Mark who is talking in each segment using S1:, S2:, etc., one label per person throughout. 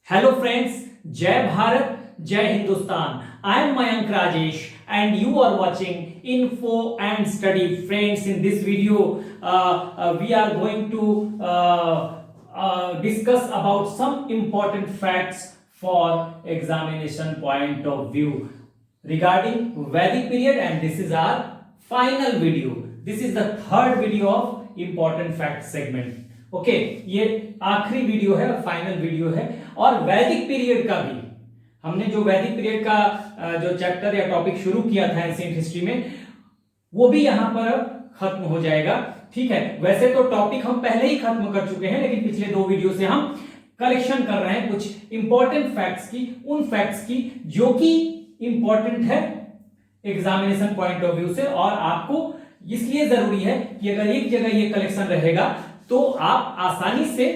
S1: Hello friends, Jai Bharat, Jai Hindustan. I am Mayank Rajesh and you are watching Info and Study. Friends, in this video we are going to discuss about some important facts for examination point of view regarding Vedic period, and this is our final video. This is the third video of important fact segment. Okay ये आखिरी video है, final video है। और वैदिक period का भी हमने जो वैदिक पीरियड का जो चैप्टर या टॉपिक शुरू किया था एंशिएंट हिस्ट्री में, वो भी यहां पर खत्म हो जाएगा। ठीक है, वैसे तो टॉपिक हम पहले ही खत्म कर चुके हैं, लेकिन पिछले दो वीडियो से हम कलेक्शन कर रहे हैं कुछ इंपॉर्टेंट फैक्ट्स की, उन फैक्ट्स की जो कि इंपॉर्टेंट है एग्जामिनेशन पॉइंट ऑफ व्यू से। और आपको इसलिए जरूरी है कि अगर एक जगह ये कलेक्शन रहेगा तो आप आसानी से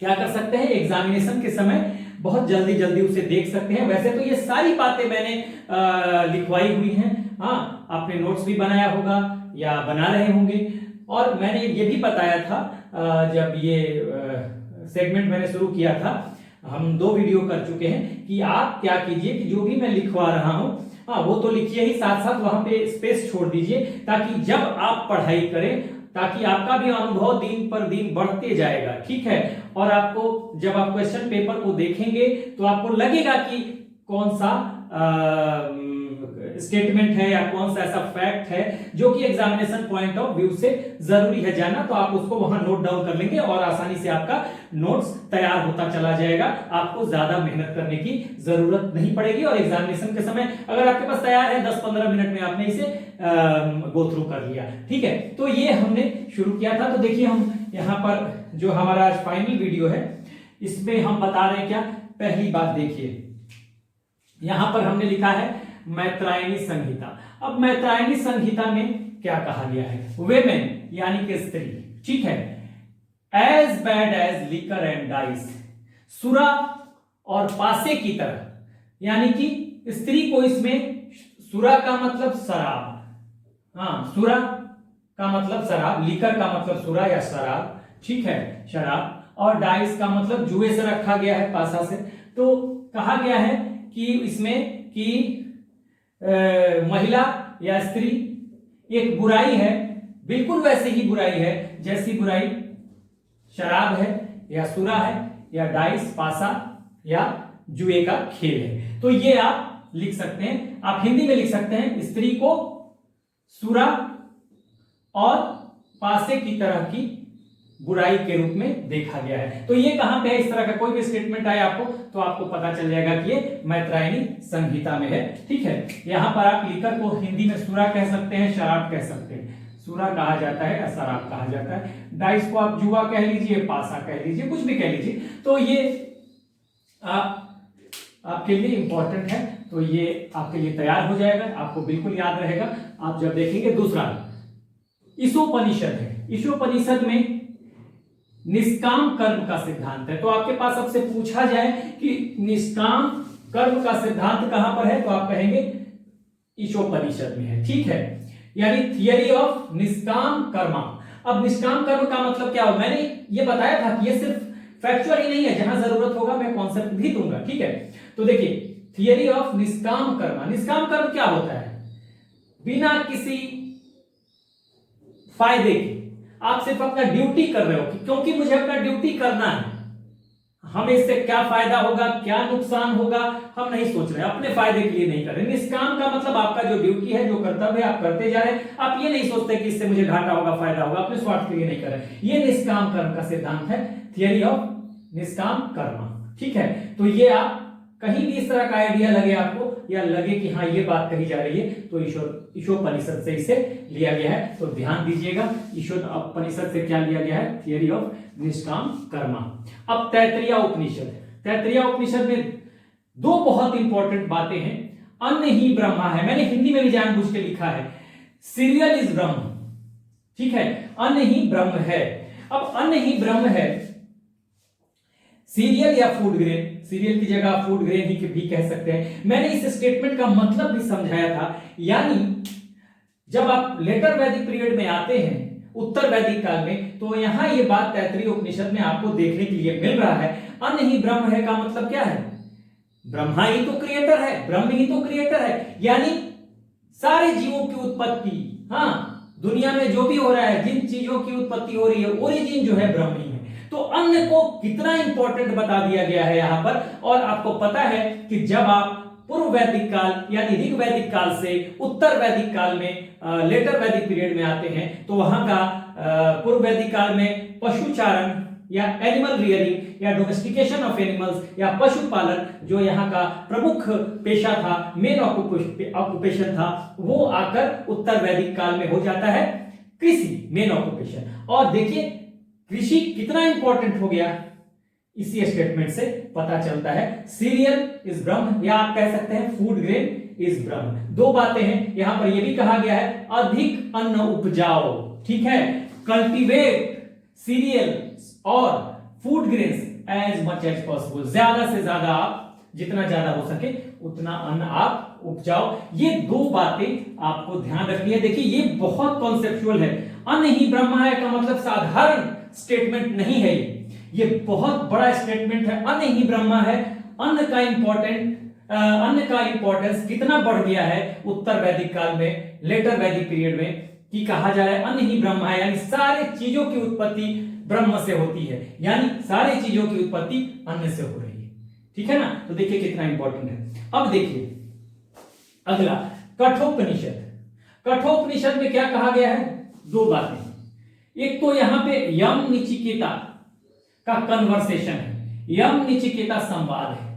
S1: क्या कर सकते हैं, एग्जामिनेशन के समय बहुत जल्दी जल्दी उसे देख सकते हैं। वैसे तो ये सारी बातें मैंने लिखवाई हुई हैं, हाँ, आपने नोट्स भी बनाया होगा या बना रहे होंगे। और मैंने ये भी बताया था जब ये सेगमेंट मैंने शुरू किया था, हम दो वीडियो कर चुके हैं, कि आप क्या कीजिए कि जो भी मैं लिखवा रहा हूं, हाँ, वो तो लिखिए ही, साथ साथ वहां पे स्पेस छोड़ दीजिए, ताकि जब आप पढ़ाई करें ताकि आपका भी अनुभव दिन पर दिन बढ़ते जाएगा। ठीक है, और आपको जब आप क्वेश्चन पेपर को देखेंगे तो आपको लगेगा कि कौन सा स्टेटमेंट है या कौन सा ऐसा फैक्ट है जो कि एग्जामिनेशन पॉइंट ऑफ व्यू से जरूरी है जानना, तो आप उसको वहां नोट डाउन कर लेंगे और आसानी से आपका नोट्स तैयार होता चला जाएगा। आपको ज्यादा मेहनत करने की जरूरत नहीं पड़ेगी और एग्जामिनेशन के समय अगर आपके पास तैयार है 10-15 मिनट में आपने इसे गो थ्रू कर लिया। ठीक है, तो ये हमने शुरू किया था। तो देखिए, हम यहाँ पर जो हमारा आज फाइनल वीडियो है इसमें हम बता रहे हैं क्या। पहली बात देखिए, यहां पर हमने लिखा है मैत्रायणी संहिता। अब मैत्रायणी संहिता में क्या कहा गया है, वेमेन यानी कि स्त्री, ठीक है, as bad as liquor and dice, सुरा और पासे की तरह, यानी कि स्त्री को इसमें, सुरा का मतलब शराब, हाँ, सुरा का मतलब शराब, लिकर का मतलब सुरा या शराब, ठीक है, शराब, और डाइस का मतलब जुए से रखा गया है, पासा से। तो कहा गया है कि इसमें कि महिला या स्त्री एक बुराई है, बिल्कुल वैसे ही बुराई है जैसी बुराई शराब है या सुरा है या डाइस, पासा या जुए का खेल है। तो ये आप लिख सकते हैं, आप हिंदी में लिख सकते हैं, स्त्री को सुरा और पासे की तरह की बुराई के रूप में देखा गया है। तो ये कहां पे है, इस तरह का कोई भी स्टेटमेंट आए आपको तो आपको पता चल जाएगा कि ये मैत्रायणी संहिता में है। ठीक है, यहां पर आप लिकर को हिंदी में सुरा कह सकते हैं, शराब कह सकते हैं, सुरा कहा जाता है या शराब कहा जाता है। डाइस को आप जुआ कह लीजिए, पासा कह लीजिए, कुछ भी कह लीजिए। तो ये आपके लिए इंपॉर्टेंट है, तो ये आपके लिए तैयार हो जाएगा, आपको बिल्कुल याद रहेगा आप जब देखेंगे। दूसरा ईशोपनिषद है, ईशोपनिषद में निष्काम कर्म का सिद्धांत है। तो आपके पास अब से पूछा जाए कि निष्काम कर्म का सिद्धांत कहां पर है, तो आप कहेंगे ईशोपनिषद में है। ठीक है, यानी थियरी ऑफ निष्काम कर्मा। अब निष्काम कर्म का मतलब क्या हो, मैंने ये बताया था कि ये सिर्फ फैक्चुअल ही नहीं है, जहां जरूरत होगा मैं कॉन्सेप्ट भी दूंगा। ठीक है, तो देखिए, थियरी ऑफ निष्काम कर्मा। निष्काम कर्म क्या होता है, बिना किसी फायदे के आप सिर्फ अपना ड्यूटी कर रहे हो, क्योंकि मुझे अपना ड्यूटी करना है, हमें इससे क्या फायदा होगा, क्या नुकसान होगा, हम नहीं सोच रहे, अपने फायदे के लिए नहीं कर रहे। निष्काम का मतलब आपका जो ड्यूटी है, जो कर्तव्य है, आप करते जा रहे हैं, आप ये नहीं सोचते कि इससे मुझे घाटा होगा, फायदा होगा, अपने स्वार्थ के लिए नहीं कर रहे। ये निष्काम कर्म का सिद्धांत है, थियरी ऑफ निष्काम कर्म। ठीक है, तो ये आप कहीं भी इस तरह का आइडिया लगे आपको, या लगे कि हाँ ये बात कही जा रही है, तो ईशोपनिषद से इसे लिया गया है। तो ध्यान दीजिएगा, ईशोपनिषद से क्या लिया गया है, थियरी ऑफ निष्काम कर्मा। अब तैत्तिरीय उपनिषद, तैत्तिरीय उपनिषद में दो बहुत इंपॉर्टेंट बातें हैं। अन्न ही ब्रह्मा है, मैंने हिंदी में भी जानबूझ के लिखा है, सीरियल इज ब्रह्म। ठीक है, अन्न ही ब्रह्म है। अब अन्न ही ब्रह्म है, सीरियल या फूड ग्रेन, सीरियल की जगह फूड ग्रेन ही भी कह सकते हैं। मैंने इस स्टेटमेंट का मतलब भी समझाया था, यानी जब आप लेटर वैदिक पीरियड में आते हैं, उत्तर वैदिक काल में, तो यहां ये बात तैत्तिरीय उपनिषद में आपको देखने के लिए मिल रहा है। अन्न ही ब्रह्म है का मतलब क्या है? ब्रह्मा ही तो क्रिएटर है, ब्रह्म ही तो क्रिएटर है, यानी सारे जीवों की उत्पत्ति, हाँ, दुनिया में जो भी हो रहा है, जिन चीजों की उत्पत्ति हो रही है, ओरिजिन जो है ब्रह्म ही है। तो अन्न को कितना इंपॉर्टेंट बता दिया गया है यहां पर। और आपको पता है कि जब आप पूर्व वैदिक काल यानी ऋग वैदिक काल से उत्तर वैदिक काल में, लेटर वैदिक पीरियड में आते हैं, तो वहां का पूर्व वैदिक काल में पशुचारण या एनिमल रियरिंग या डोमेस्टिकेशन ऑफ एनिमल्स या पशुपालन जो यहाँ का प्रमुख पेशा था, मेन ऑक्यूपेशन था, वो आकर उत्तर वैदिक काल में हो जाता है कृषि, मेन ऑक्यूपेशन। और देखिए कृषि कितना इंपॉर्टेंट हो गया, इसी स्टेटमेंट से पता चलता है। सीरियल इज ब्रह्म, या आप कह सकते हैं फूड ग्रेन इज ब्रह्म। दो बातें हैं यहां पर, यह भी कहा गया है अधिक अन्न उपजाओ, ठीक है, कल्टीवेट सीरियल और food grains as much as possible, ज्यादा से ज्यादा आप जितना ज्यादा हो सके उतना अन्न आप उपजाओ। ये दो बातें आपको ध्यान रखनी है। देखिए ये बहुत कॉन्सेप्चुअल है, अन्न ही ब्रह्म है का मतलब साधारण स्टेटमेंट नहीं है, ये बहुत बड़ा स्टेटमेंट है। अन्न ही ब्रह्म है, अन्न का इंपॉर्टेंस कितना बढ़ गया है उत्तर वैदिक काल में, लेटर वैदिक पीरियड में, कि कहा जा रहा है अन्न ही ब्रह्म है, यानी सारी चीजों की उत्पत्ति ब्रह्म से होती है, यानी सारी चीजों की उत्पत्ति अन्न से हो रही है, ठीक है ना। तो देखिए कितना इंपॉर्टेंट है। अब देखिए अगला कठोपनिषद। कठोपनिषद में क्या कहा गया है? दो बातें, एक तो यहां पे यम निचिकेता का कन्वर्सेशन है, यम निचिकेता संवाद है।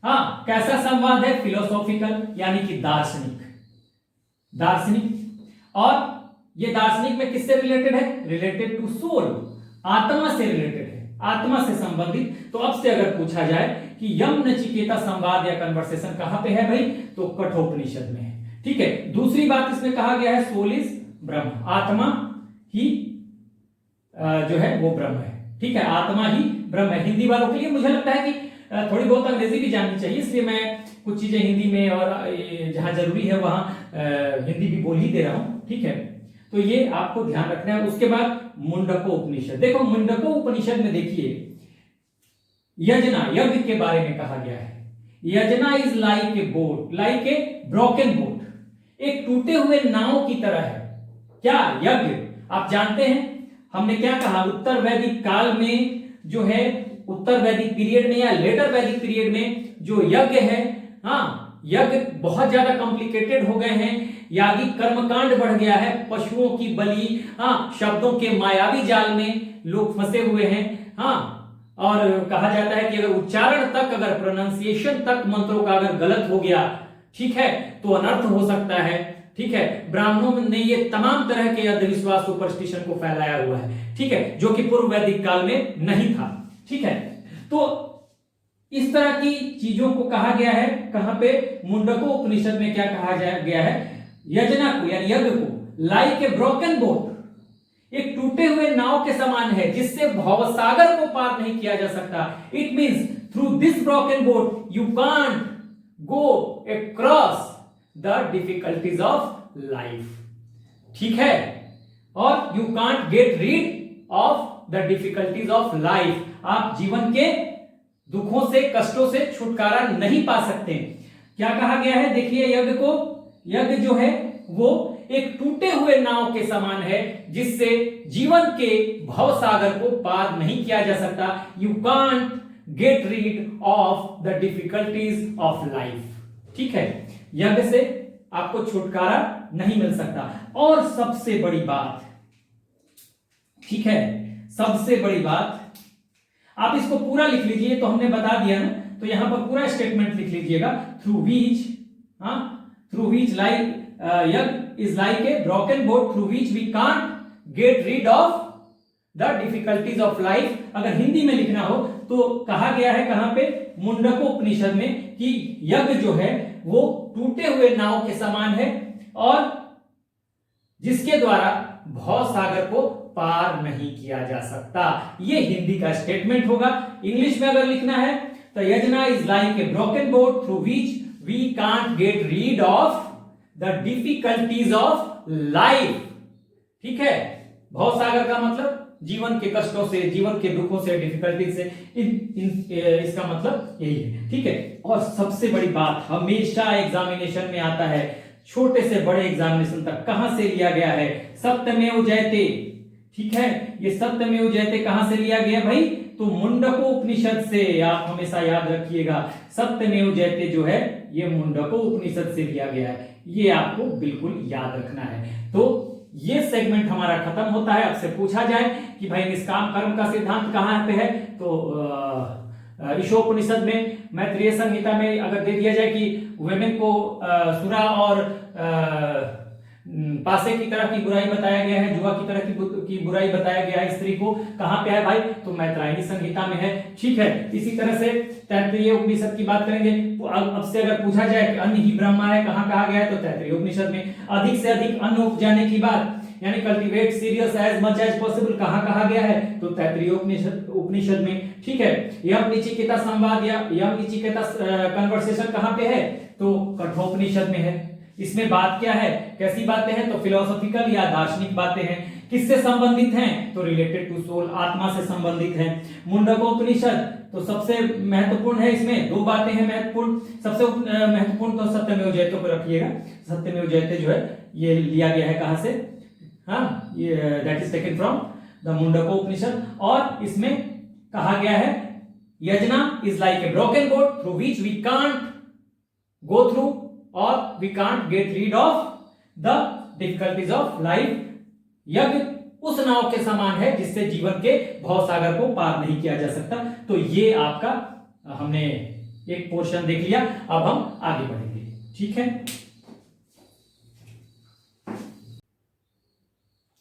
S1: हाँ, कैसा संवाद है? फिलोसॉफिकल यानी कि दार्शनिक, और ये दार्शनिक में किससे रिलेटेड है? रिलेटेड टू सोल, आत्मा से रिलेटेड है, आत्मा से संबंधित। तो अब से अगर पूछा जाए कि यम नचिकेता संवाद या कन्वर्सेशन कहां पे है भाई, तो कठोपनिषद में है, ठीक है। दूसरी बात इसमें कहा गया है सोल इज ब्रह्म, आत्मा ही जो है वो ब्रह्म है, ठीक है, आत्मा ही ब्रह्म है। हिंदी वालों के लिए मुझे लगता है कि थोड़ी बहुत अंग्रेजी भी जाननी चाहिए, इसलिए मैं कुछ चीजें हिंदी में और जहां जरूरी है वहां हिंदी भी बोल ही दे रहा हूं, ठीक है। तो ये आपको ध्यान रखना है। उसके बाद मुंडको उपनिषद, देखो मुंडको उपनिषद में देखिए यजना, यज्ञ के बारे में कहा गया है। Yajna is like A boat, like a broken boat, एक टूटे हुए नाव की तरह है। क्या? यज्ञ। आप जानते हैं हमने क्या कहा, उत्तर वैदिक काल में जो है, उत्तर वैदिक पीरियड में या लेटर वैदिक पीरियड में जो यज्ञ है, हाँ, यज्ञ बहुत ज्यादा कॉम्प्लिकेटेड हो गए हैं, यागिक कर्मकांड बढ़ गया है, पशुओं की बलि, हाँ, शब्दों के मायावी जाल में लोग फंसे हुए हैं, हाँ, और कहा जाता है कि अगर उच्चारण तक, अगर प्रोनाउंसिएशन तक मंत्रों का अगर गलत हो गया, ठीक है, तो अनर्थ हो सकता है, ठीक है। ब्राह्मणों ने ये तमाम तरह के अंधविश्वास सुपरस्टिशन को फैलाया हुआ है, ठीक है, जो कि पूर्व वैदिक काल में नहीं था, ठीक है। तो इस तरह की चीजों को कहा गया है, कहां पे? मुंडको उपनिषद में क्या कहा गया है? यजना को यानी यज्ञ को लाइक ए ब्रोकन बोट, एक टूटे हुए नाव के समान है जिससे भवसागर को पार नहीं किया जा सकता। It means through this broken boat you can't go across the difficulties of life, ठीक है, और you can't get rid of the difficulties of life, आप जीवन के दुखों से, कष्टों से छुटकारा नहीं पा सकते। क्या कहा गया है? देखिए यज्ञ को, यज्ञ जो है वो एक टूटे हुए नाव के समान है जिससे जीवन के भवसागर को पार नहीं किया जा सकता। You can't get rid of the difficulties of life, ठीक है, यज्ञ से आपको छुटकारा नहीं मिल सकता। और सबसे बड़ी बात, ठीक है, सबसे बड़ी बात, आप इसको पूरा लिख लीजिए, तो हमने बता दिया ना, तो यहां पर पूरा स्टेटमेंट लिख लीजिएगा। Through which like yajna is like a broken boat through which we can't get rid of the difficulties of life. अगर हिंदी में लिखना हो तो कहा गया है कहां पे? मुंडको उपनिषद में, कि यज्ञ जो है वो टूटे हुए नाव के समान है और जिसके द्वारा भवसागर को पार नहीं किया जा सकता। ये हिंदी का स्टेटमेंट होगा। इंग्लिश में अगर लिखना है तो yajna is like a broken boat through which we can't get rid of the difficulties of life, ठीक है। भवसागर का मतलब जीवन के कष्टों से, जीवन के दुखों से, डिफिकल्टी से, इसका मतलब यही है। ठीक है, और सबसे बड़ी बात हमेशा एग्जामिनेशन में आता है, छोटे से बड़े एग्जामिनेशन तक, कहां से लिया गया है? सत्यमेव जयते। ठीक है, ये सत्यमेव जयते कहां से लिया गया भाई? तो मुंडको उपनिषद से। आप हमेशा याद रखिएगा, सत्यमेव जयते जो है ये मुंडको उपनिषद से लिया गया है, ये आपको बिल्कुल याद रखना है। तो ये सेगमेंट हमारा खत्म होता है। आपसे पूछा जाए कि भाई निष्काम कर्म का सिद्धांत कहां पे है, तो ईशोपनिषद में, मैत्रेय संहिता में अगर दे दिया जाए कि वुमेन को सुरा और पासे की तरह की बुराई बताया गया है, जुआ की तरह की बुराई बताया गया है स्त्री को, कहां पे है भाई? तो मैत्रायणी संहिता में है। ठीक है, इसी तरह से तैत्तिरीय उपनिषद की बात करेंगे। अब से अगर पूछा जाए कि अन्न ही ब्रह्मा है, कहां कहा गया है? तो तैत्तिरीय उपनिषद में। अधिक से अधिक अन्न उपजाने की बात, यानी cultivate cereals as much as possible, कहां कहा गया है? तो तैत्तिरीय उपनिषद में। ठीक है, यम निचिकेता संवाद या यम निचिकेता कन्वर्सेशन कहां पे है? तो कठोपनिषद में है। इसमें बात क्या है, कैसी बातें हैं? तो फिलोसॉफिकल या दार्शनिक बातें हैं। किससे संबंधित हैं? तो रिलेटेड टू सोल, आत्मा से संबंधित हैं। मुंडकोपनिषद तो सबसे महत्वपूर्ण है, इसमें दो बातें हैं महत्वपूर्ण। सबसे महत्वपूर्ण तो सत्यमेव जयते को रखिएगा। सत्यमेव जयते जो है ये लिया गया है कहां से? हाँ, ये that is taken from the Mundakopanishad. और इसमें कहा गया है yajna is like a broken boat through which we can't go through or we can't get rid of the difficulties of life। यज्ञ उस नाव के समान है जिससे जीवन के भवसागर को पार नहीं किया जा सकता। तो ये आपका हमने एक पोर्शन देख लिया, अब हम आगे बढ़ेंगे। ठीक है,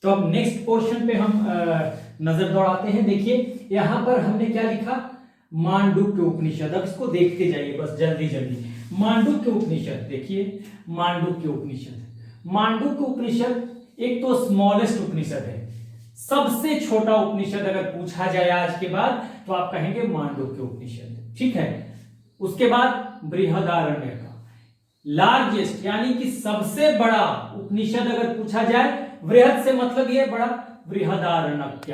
S1: तो अब नेक्स्ट पोर्शन पे हम नजर दौड़ाते हैं। देखिए यहां पर हमने क्या लिखा, मांडुक्य उपनिषद। अब इसको देखते जाइए बस जल्दी जल्दी। मांडुक्य उपनिषद देखिए, मांडुक्य उपनिषद। मांडुक्य उपनिषद एक तो स्मॉलेस्ट उपनिषद है, सबसे छोटा उपनिषद अगर पूछा जाए आज के बाद तो आप कहेंगे मांडुक्य उपनिषद। ठीक है, उसके बाद बृहदारण्यक, लार्जेस्ट यानी कि सबसे बड़ा उपनिषद अगर पूछा जाए, बृहद से मतलब ये बड़ा, बृहदारण्यक।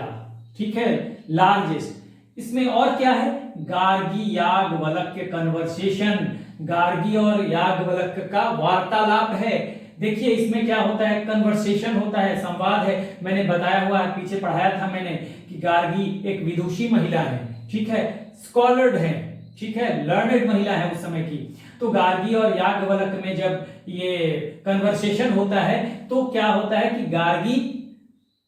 S1: ठीक है, लार्जेस्ट। इसमें और क्या है? गार्गी याज्ञवल्क्य कन्वर्सेशन, गार्गी और याज्ञवल्क्य का वार्तालाप है। देखिए इसमें क्या होता है, कन्वर्सेशन होता है, संवाद है। मैंने बताया हुआ है, पीछे पढ़ाया था मैंने कि गार्गी एक विदुषी महिला है। ठीक है, स्कॉलर्ड है। ठीक है, लर्नेड महिला है उस समय की। तो गार्गी और याज्ञवल्क्य में जब ये कन्वर्सेशन होता है तो क्या होता है कि गार्गी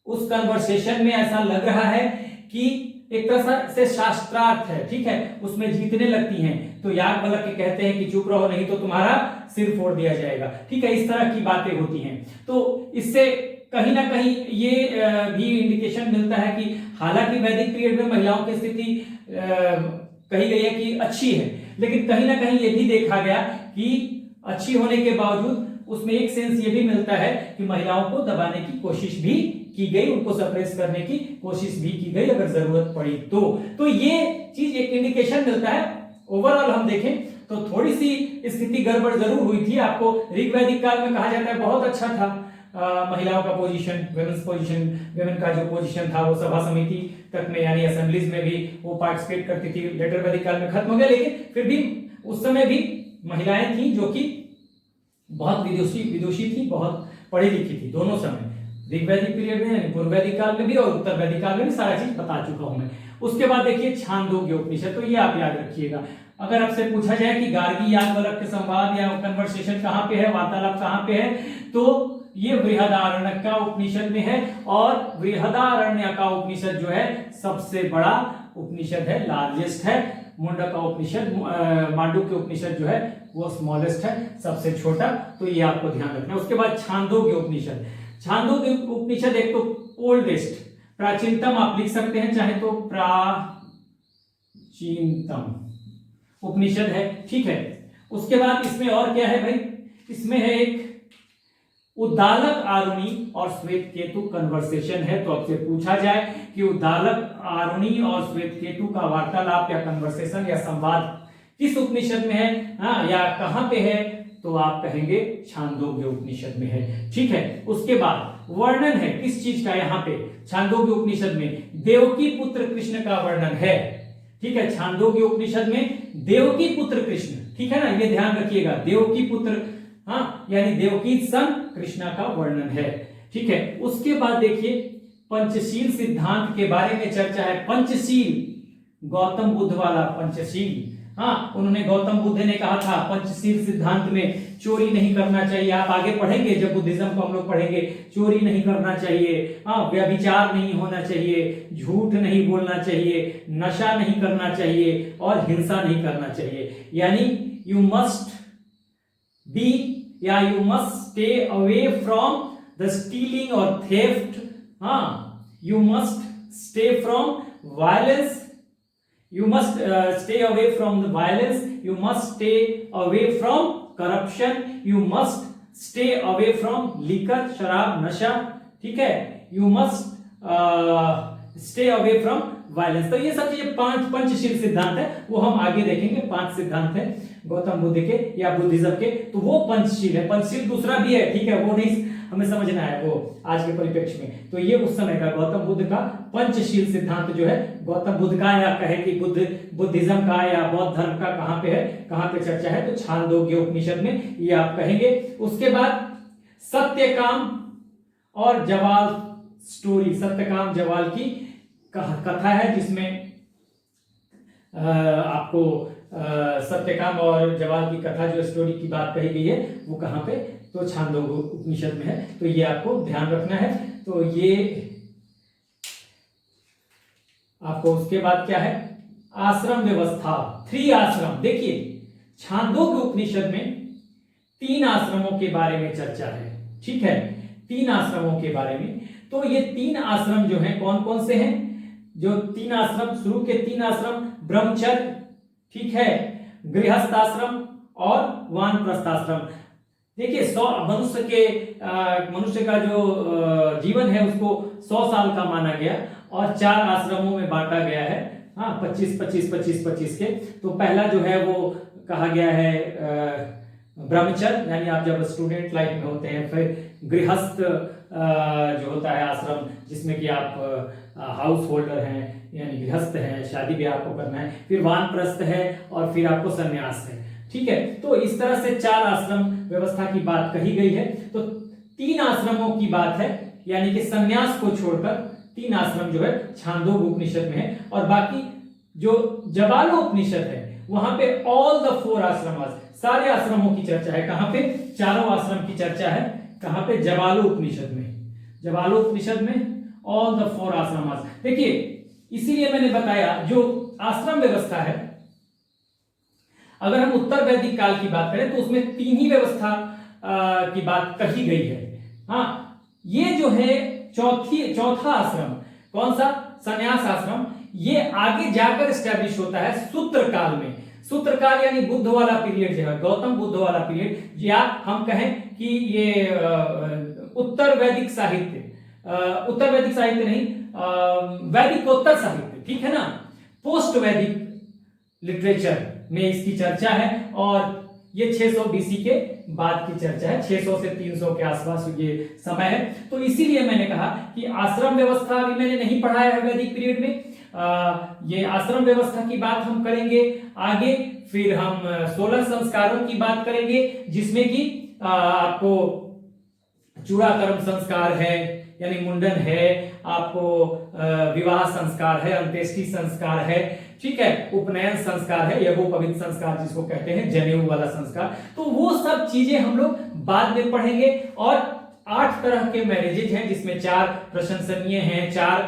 S1: उस कन्वर्सेशन में ऐसा लग रहा है कि एक तरह से शास्त्रार्थ है। ठीक है, उसमें जीतने लगती हैं। तो याज्ञवल्क्य कहते हैं कि चुप रहो नहीं तो तुम्हारा सिर फोड़ दिया जाएगा। ठीक है, इस तरह की बातें होती हैं। तो इससे कहीं ना कहीं ये भी इंडिकेशन मिलता है कि हालांकि वैदिक पीरियड में महिलाओं की स्थिति कही गई है कि अच्छी है, लेकिन कहीं ना कहीं ये भी देखा गया कि अच्छी होने के बावजूद उसमें एक सेंस ये भी मिलता है कि महिलाओं को दबाने की कोशिश भी की गई, उनको सप्रेस करने की कोशिश भी की गई अगर जरूरत पड़ी तो ये चीज एक इंडिकेशन मिलता है। ओवरऑल हम देखें तो थोड़ी सी स्थिति गड़बड़ जरूर हुई थी। आपको ऋग्वैदिक काल में कहा जाता है बहुत अच्छा था महिलाओं का पोजीशन, वेमेन का जो पोजीशन था वो सभा समिति तक में यानी असेंबलीज में भी वो पार्टिसिपेट करती थी। लेटर वैदिक काल में खत्म हो गया, लेकिन फिर भी उस समय भी महिलाएं थी जो कि बहुत विदुषी थी, बहुत पढ़ी लिखी थी दोनों समय, ऋग्वैदिक पीरियड में यानी पूर्व वैदिक काल में भी और उत्तर वैदिक काल में भी सारा चीज बता चुका हूं मैं। उसके बाद देखिए छांदोग्य उपनिषद, तो ये आप याद रखिएगा। अगर आपसे पूछा जाए कि गार्गी याज्ञवल्क्य संवाद या कन्वर्सेशन कहां पे है, वार्तालाप कहां पे है, तो ये बृहदारण्यक का उपनिषद में है। और बृहदारण्यक का उपनिषद जो है सबसे बड़ा उपनिषद है, लार्जेस्ट है। मुंडक का उपनिषद, मांडुक्य उपनिषद जो है वो स्मॉलेस्ट है, सबसे छोटा। तो ये आपको ध्यान रखना है। उसके बाद छांदोग्य उपनिषद। छांदोग्य उपनिषद एक तो ओल्डेस्ट, प्राचीनतम आप लिख सकते हैं चाहे तो, प्राचीनतम उपनिषद है। ठीक है, उसके बाद इसमें और क्या है भाई, इसमें है एक उद्दालक आरुणि और श्वेत केतु कन्वर्सेशन है। तो आपसे पूछा जाए कि उद्दालक आरुणि और श्वेत केतु का वार्तालाप या कन्वर्सेशन या संवाद किस उपनिषद में है, हाँ, या कहां पे है, तो आप कहेंगे छांदोग्य उपनिषद में है। ठीक है, उसके बाद वर्णन है किस चीज का, यहाँ पे छांदोग्य उपनिषद में देवकी पुत्र कृष्ण का वर्णन है। ठीक है, छांदोग्य उपनिषद में देवकी पुत्र कृष्ण, ठीक है ना, ये ध्यान रखिएगा, देवकी पुत्र, हाँ, यानी देवकी सन कृष्णा का वर्णन है। ठीक है, उसके बाद देखिए पंचशील सिद्धांत के बारे में चर्चा है। पंचशील, गौतम बुद्ध वाला पंचशील, हाँ, उन्होंने, गौतम बुद्ध ने कहा था पंचशील सिद्धांत में चोरी नहीं करना चाहिए। आप आगे पढ़ेंगे जब बुद्धिज्म को हम लोग पढ़ेंगे, चोरी नहीं करना चाहिए, हाँ, व्यभिचार नहीं होना चाहिए, झूठ नहीं बोलना चाहिए, नशा नहीं करना चाहिए और हिंसा नहीं करना चाहिए। यानी यू मस्ट बी या you must stay away from the stealing और थेफ्ट, हाँ, you must stay from violence, you must stay away from the violence, you must stay away from corruption, you must stay away from liquor, शराब, नशा, ठीक है, you must stay away from violence। तो ये सब चीजें 5 पंचशील सिद्धांत है, वो हम आगे देखेंगे। 5 सिद्धांत है गौतम बुद्ध के या बुद्धिज्म के, तो वो पंचशील है। पंचशील दूसरा भी है, ठीक है, वो नहीं हमें समझना है वो आज के परिप्रेक्ष्य में। तो ये उस समय का गौतम बुद्ध का पंचशील सिद्धांत जो है, गौतम बुद्ध का, या कहे कि बुद्धिज्म का या बौद्ध धर्म का कहां पे है, कहां पे चर्चा है, तो छांदोग्य उपनिषद में ये आप कहेंगे। उसके बाद सत्यकाम और जवाल स्टोरी, सत्यकाम जवाल की कथा है, जिसमें आपको सत्यकाम और जवाल की कथा जो स्टोरी की बात कही गई है वो कहां पे, तो छांदोग्य उपनिषद में है। तो ये आपको ध्यान रखना है। तो ये आपको, उसके बाद क्या है, आश्रम व्यवस्था, 3 आश्रम। देखिए छांदोग्य उपनिषद में 3 आश्रमों के बारे में चर्चा है। ठीक है, 3 आश्रमों के बारे में। तो ये 3 आश्रम जो हैं कौन कौन से हैं, जो 3 आश्रम, शुरू के 3 आश्रम ब्रह्मचर्य, ठीक है, गृहस्थ आश्रम और वानप्रस्थ आश्रम। देखिए मनुष्य का जो जीवन है उसको 100 साल का माना गया और 4 आश्रमों में बांटा गया है, हाँ, 25 के। तो पहला जो है वो कहा गया है ब्रह्मचर्य, यानी आप जब स्टूडेंट लाइफ में होते हैं। फिर गृहस्थ जो होता है आश्रम, जिसमें कि आप हाउस होल्डर हैं, यानी गृहस्थ हैं, शादी भी आपको करना है। फिर वानप्रस्थ है और फिर आपको संन्यास है। ठीक है, तो इस तरह से 4 आश्रम व्यवस्था की बात कही गई है। तो 3 आश्रमों की बात है, यानी कि संन्यास को छोड़कर 3 आश्रम जो है छांदोग्य उपनिषद में है। और बाकी जो जवालो उपनिषद है वहां पे ऑल द 4 आश्रम, सारे आश्रमों की चर्चा है। कहां पे, चारों आश्रम की चर्चा है। कहां पे, जवालो उपनिषद में। जवालो उपनिषद में ऑल द 4 आश्रम। देखिए इसीलिए मैंने बताया जो आश्रम व्यवस्था है, अगर हम उत्तर वैदिक काल की बात करें तो उसमें 3 ही व्यवस्था की बात कही गई है। हाँ, ये जो है चौथा आश्रम, कौन सा, संन्यास आश्रम, ये आगे जाकर स्टैब्लिश होता है सूत्र काल में। सूत्र काल यानी बुद्ध वाला पीरियड जो है, गौतम बुद्ध वाला पीरियड, या हम कहें कि ये उत्तर वैदिक साहित्य, उत्तर वैदिक साहित्य नहीं, वैदिकोत्तर साहित्य, ठीक है ना, पोस्ट वैदिक लिटरेचर में इसकी चर्चा है। और ये 600 बीसी के बाद की चर्चा है, 600 से 300 के आसपास ये समय है। तो इसीलिए मैंने कहा कि आश्रम व्यवस्था अभी मैंने नहीं पढ़ाया है वैदिक पीरियड में। ये आश्रम व्यवस्था की बात हम करेंगे आगे। फिर हम 16 संस्कारों की बात करेंगे, जिसमें कि आपको चूड़ाकर्म संस्कार है, यानी मुंडन है, आपको विवाह संस्कार है, अंत्येष्टि संस्कार है, ठीक है, उपनयन संस्कार है, यज्ञोपवीत संस्कार जिसको कहते हैं, जनेऊ वाला संस्कार। तो वो सब चीजें हम लोग बाद में पढ़ेंगे। और 8 तरह के मैरिजेज हैं, जिसमें 4 प्रशंसनीय हैं, 4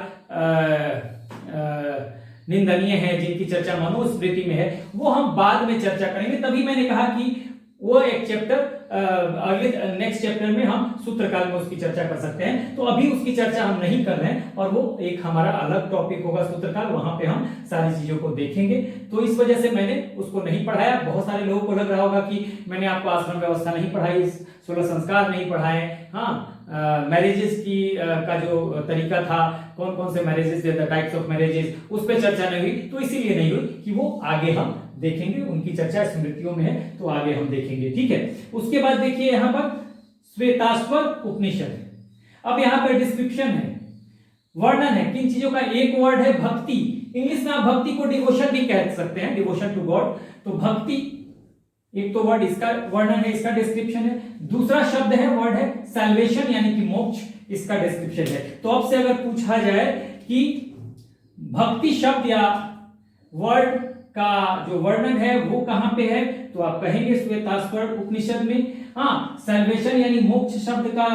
S1: निंदनीय हैं, जिनकी चर्चा मनुस्मृति में है, वो हम बाद में चर्चा करेंगे। तभी मैंने कहा कि वो एक चैप्टर अगले नेक्स्ट चैप्टर में हम सूत्रकाल में उसकी चर्चा कर सकते हैं। तो अभी उसकी चर्चा हम नहीं कर रहे हैं, और वो एक हमारा अलग टॉपिक होगा सूत्रकाल, वहां पे हम सारी चीजों को देखेंगे। तो इस वजह से मैंने उसको नहीं पढ़ाया। बहुत सारे लोगों को लग रहा होगा कि मैंने आपको आश्रम व्यवस्था नहीं पढ़ाई, 16 संस्कार नहीं पढ़ाए, हाँ, मैरिजेस की का जो तरीका था, कौन कौन से मैरिजेस थे, द टाइप्स ऑफ मैरिजेस, उस पर चर्चा नहीं हुई। तो इसीलिए नहीं हुई कि वो आगे हम देखेंगे, उनकी चर्चा स्मृतियों में है, तो आगे हम देखेंगे, ठीक है। उसके बाद देखिए यहाँ पर श्वेताश्वर उपनिषद। अब यहाँ पे डिस्क्रिप्शन है, वर्णन है किन चीजों का। एक वर्ड है भक्ति, इंग्लिश में आप भक्ति को डिवोशन भी कह सकते हैं, डिवोशन टू गॉड। तो भक्ति एक तो वर्ड, इसका वर्णन है, इसका डिस्क्रिप्शन है। दूसरा शब्द है, वर्ड है सैल्वेशन यानी कि मोक्ष, इसका डिस्क्रिप्शन है। तो अब से अगर पूछा जाए कि भक्ति शब्द या वर्ड का जो वर्णन है वो कहां पे है, तो आप कहेंगे श्वेताश्वर उपनिषद में। हाँ, सैल्वेशन यानी मोक्ष शब्द का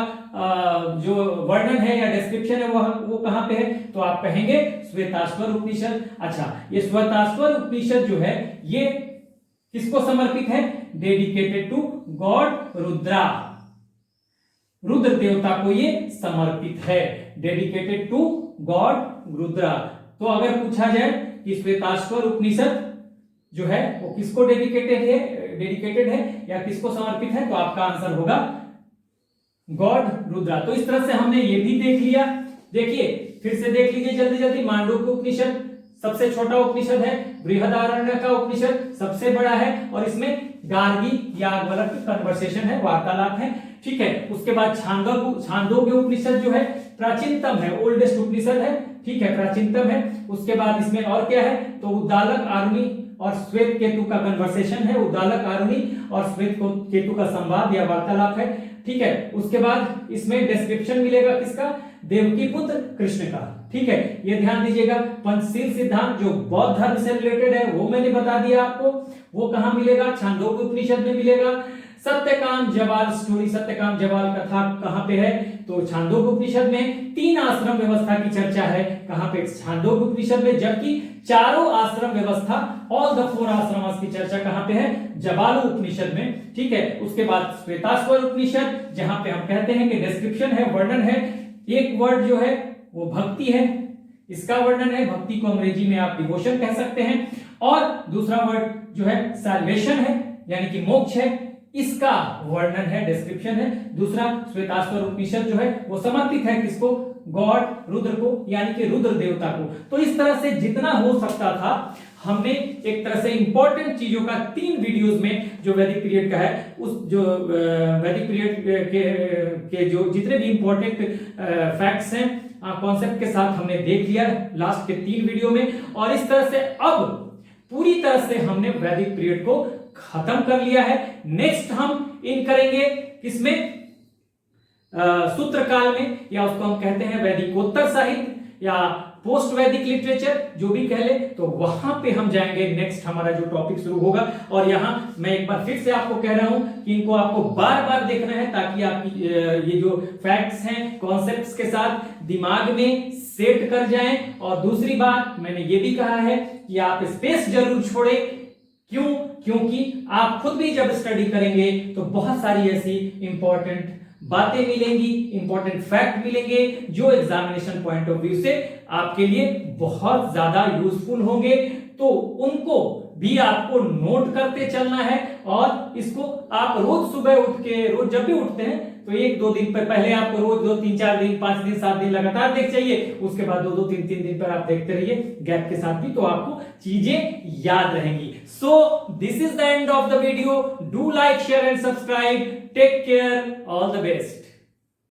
S1: जो वर्णन है या डिस्क्रिप्शन है वो कहां पे है, तो आप कहेंगे श्वेताश्वर उपनिषद। अच्छा, ये श्वेताश्वर उपनिषद जो है ये किसको समर्पित है, dedicated to god Rudra, Rudra देवता को ये समर्पित है, डेडिकेटेड टू गॉड रुद्रा। तो अगर पूछा जाए कि श्वेताश्वर उपनिषद जो है वो किसको डेडिकेटेड है या किसको समर्पित है, तो आपका आंसर होगा गॉड रुद्रा। तो इस तरह से हमने ये भी देख लिया। देखिए फिर से देख लीजिए जल्दी जल्दी। मांडूक्य उपनिषद सबसे छोटा उपनिषद है, बृहदारण्यक का उपनिषद सबसे बड़ा है और इसमें गार्गी याज्ञवल्क्य की कन्वर्सेशन है, वार्तालाप है, ठीक है। उसके बाद छांदोग्य उपनिषद जो है प्राचीनतम है, ओल्डेस्ट उपनिषद है, ठीक है, प्राचीनतम है। उसके बाद इसमें और क्या है, तो उद्दालक आरुणि और श्वेत केतु का कन्वर्सेशन है, उद्दालक आरुणि और श्वेत केतु का संवाद या वार्तालाप है, ठीक है। उसके बाद इसमें डिस्क्रिप्शन मिलेगा किसका, देवकी पुत्र कृष्ण का, ठीक है। ये ध्यान दीजिएगा। पंचशील सिद्धांत जो बौद्ध धर्म से रिलेटेड है वो मैंने बता दिया आपको, वो कहां मिलेगा, छांदोग्य उपनिषद में मिलेगा। सत्यकाम जवाल स्टोरी, सत्यकाम जवाल कथा कहां पे है, तो छांदोग्य उपनिषद में। 3 आश्रम व्यवस्था की चर्चा है कहां पे, छांदोग्य उपनिषद में, जबकि चारों आश्रम व्यवस्था, ऑल द 4 आश्रम्स की चर्चा कहां पे है, जवालु उपनिषद में, ठीक है। उसके बाद श्वेताश्वर उपनिषद जहां पे हम कहते हैं कि डिस्क्रिप्शन है, वर्णन है। एक वर्ड जो है वो भक्ति है, इसका वर्णन है, भक्ति को अंग्रेजी में आप डिवोशन कह सकते हैं। और दूसरा वर्ड जो है सैल्वेशन है यानी कि मोक्ष है, इसका वर्णन है, डिस्क्रिप्शन है। दूसरा श्वेताश्वर उपनिषद जो है वो समर्पित है किसको, गॉड रुद्र को यानी कि रुद्र देवता को। तो इस तरह से जितना हो सकता था हमने एक तरह से इंपॉर्टेंट चीजों का 3 वीडियोस में जो वैदिक पीरियड का है, उस जो वैदिक पीरियड के जो जितने भी इंपॉर्टेंट फैक्ट्स हैं कॉन्सेप्ट के साथ हमने देख लिया लास्ट के 3 वीडियो में। और इस तरह से अब पूरी तरह से हमने वैदिक पीरियड को खत्म कर लिया है। नेक्स्ट हम इन करेंगे किसमें, सूत्र काल में, या उसको हम कहते हैं वैदिकोत्तर साहित्य या पोस्ट वैदिक लिटरेचर, जो भी कह ले, तो वहां पे हम जाएंगे। नेक्स्ट हमारा जो टॉपिक शुरू होगा। और यहां मैं एक बार फिर से आपको कह रहा हूं कि इनको आपको बार बार देखना है ताकि आपकी ये जो फैक्ट्स हैं कॉन्सेप्ट्स के साथ दिमाग में सेट कर जाएं। और दूसरी बात मैंने ये भी कहा है कि आप स्पेस जरूर छोड़ें। क्यों, क्योंकि आप खुद भी जब स्टडी करेंगे तो बहुत सारी ऐसी इंपॉर्टेंट बातें मिलेंगी, इंपॉर्टेंट फैक्ट मिलेंगे जो एग्जामिनेशन पॉइंट ऑफ व्यू से आपके लिए बहुत ज्यादा यूजफुल होंगे। तो उनको भी आपको नोट करते चलना है। और इसको आप रोज सुबह उठ के, रोज जब भी उठते हैं तो 1-2 दिन पर पहले आपको रोज 2-3-4 दिन 5 दिन 7 दिन लगातार देख चाहिए। उसके बाद 2-2 3-3 दिन पर आप देखते रहिए गैप के साथ भी, तो आपको चीजें याद रहेंगी। So this is the end of the video. Do like, share and subscribe. Take care, all the best.